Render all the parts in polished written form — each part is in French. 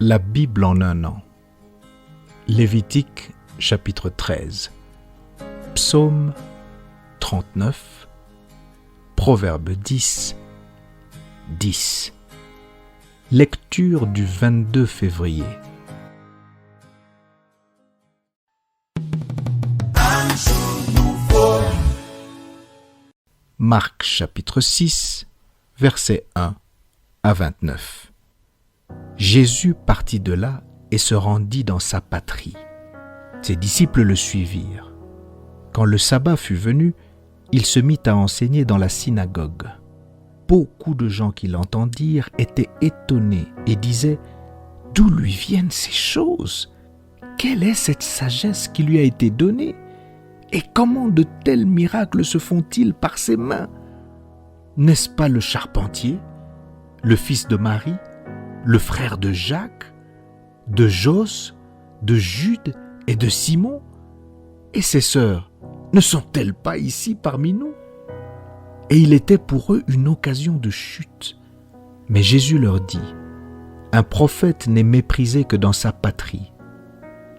La Bible en un an. Lévitique, chapitre 13. Psaume 39. Proverbe 10. 10. Lecture du 22 février. Marc, chapitre 6, versets 1 à 29. Jésus partit de là et se rendit dans sa patrie. Ses disciples le suivirent. Quand le sabbat fut venu, il se mit à enseigner dans la synagogue. Beaucoup de gens qui l'entendirent étaient étonnés et disaient « D'où lui viennent ces choses? Quelle est cette sagesse qui lui a été donnée? Et comment de tels miracles se font-ils par ses mains? N'est-ce pas le charpentier, le fils de Marie, le frère de Jacques, de Jos, de Jude et de Simon? Et ses sœurs ne sont-elles pas ici parmi nous? » Et il était pour eux une occasion de chute. Mais Jésus leur dit, « Un prophète n'est méprisé que dans sa patrie,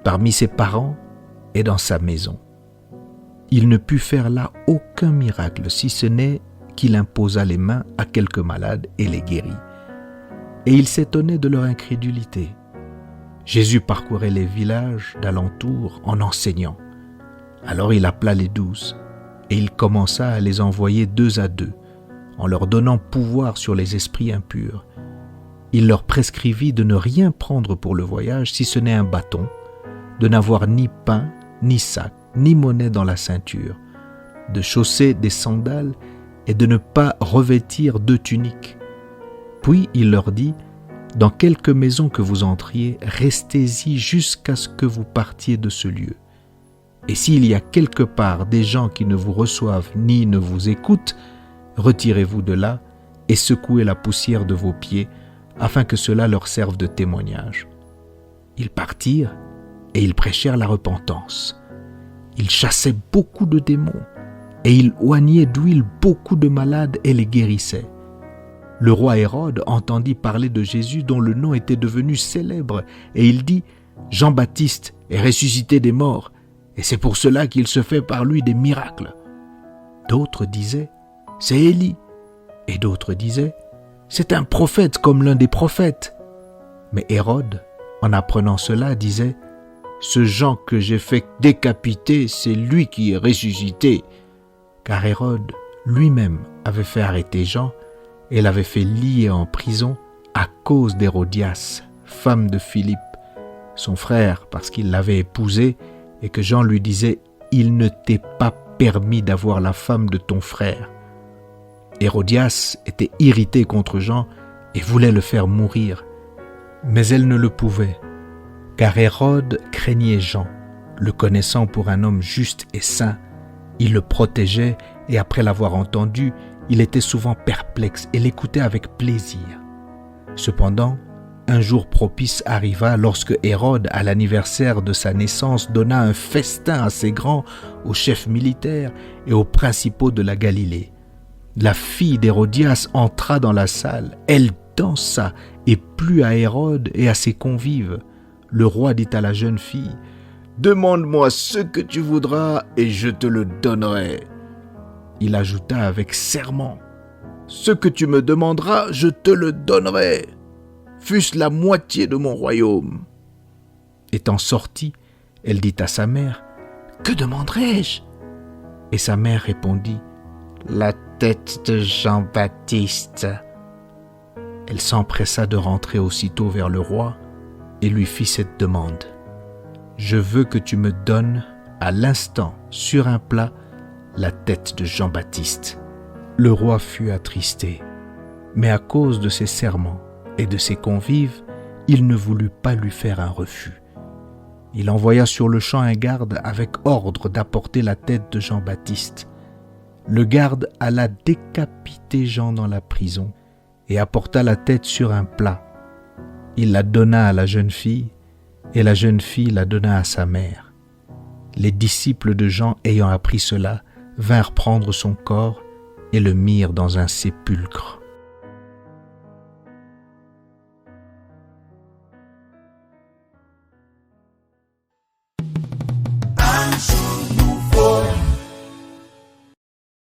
parmi ses parents et dans sa maison. » Il ne put faire là aucun miracle, si ce n'est qu'il imposa les mains à quelques malades et les guérit. Et il s'étonnait de leur incrédulité. Jésus parcourait les villages d'alentour en enseignant. Alors il appela les 12 et il commença à les envoyer 2 à 2, en leur donnant pouvoir sur les esprits impurs. Il leur prescrivit de ne rien prendre pour le voyage si ce n'est un bâton, de n'avoir ni pain, ni sac, ni monnaie dans la ceinture, de chausser des sandales et de ne pas revêtir 2 tuniques. Puis il leur dit, « Dans quelque maison que vous entriez, restez-y jusqu'à ce que vous partiez de ce lieu. Et s'il y a quelque part des gens qui ne vous reçoivent ni ne vous écoutent, retirez-vous de là et secouez la poussière de vos pieds, afin que cela leur serve de témoignage. » Ils partirent et ils prêchèrent la repentance. Ils chassaient beaucoup de démons et ils oignaient d'huile beaucoup de malades et les guérissaient. Le roi Hérode entendit parler de Jésus dont le nom était devenu célèbre et il dit « Jean-Baptiste est ressuscité des morts et c'est pour cela qu'il se fait par lui des miracles. » D'autres disaient « C'est Élie » et d'autres disaient « C'est un prophète comme l'un des prophètes. » Mais Hérode, en apprenant cela, disait « Ce Jean que j'ai fait décapiter, c'est lui qui est ressuscité. » Car Hérode lui-même avait fait arrêter Jean et l'avait fait lier en prison à cause d'Hérodias, femme de Philippe, son frère, parce qu'il l'avait épousée et que Jean lui disait « Il ne t'est pas permis d'avoir la femme de ton frère. » Hérodias était irritée contre Jean et voulait le faire mourir, mais elle ne le pouvait, car Hérode craignait Jean, le connaissant pour un homme juste et saint. Il le protégeait et après l'avoir entendu, il était souvent perplexe et l'écoutait avec plaisir. Cependant, un jour propice arriva lorsque Hérode, à l'anniversaire de sa naissance, donna un festin assez grand aux chefs militaires et aux principaux de la Galilée. La fille d'Hérodias entra dans la salle, elle dansa et plut à Hérode et à ses convives. Le roi dit à la jeune fille, « Demande-moi ce que tu voudras et je te le donnerai. » Il ajouta avec serment, « Ce que tu me demanderas, je te le donnerai, fût-ce la moitié de mon royaume. » Étant sortie, elle dit à sa mère, « Que demanderai-je » Et sa mère répondit, « La tête de Jean-Baptiste. » Elle s'empressa de rentrer aussitôt vers le roi et lui fit cette demande. « Je veux que tu me donnes à l'instant sur un plat la tête de Jean-Baptiste. » Le roi fut attristé, mais à cause de ses serments et de ses convives, il ne voulut pas lui faire un refus. Il envoya sur le champ un garde avec ordre d'apporter la tête de Jean-Baptiste. Le garde alla décapiter Jean dans la prison et apporta la tête sur un plat. Il la donna à la jeune fille et la jeune fille la donna à sa mère. Les disciples de Jean, ayant appris cela, vinrent prendre son corps et le mirent dans un sépulcre. chanson.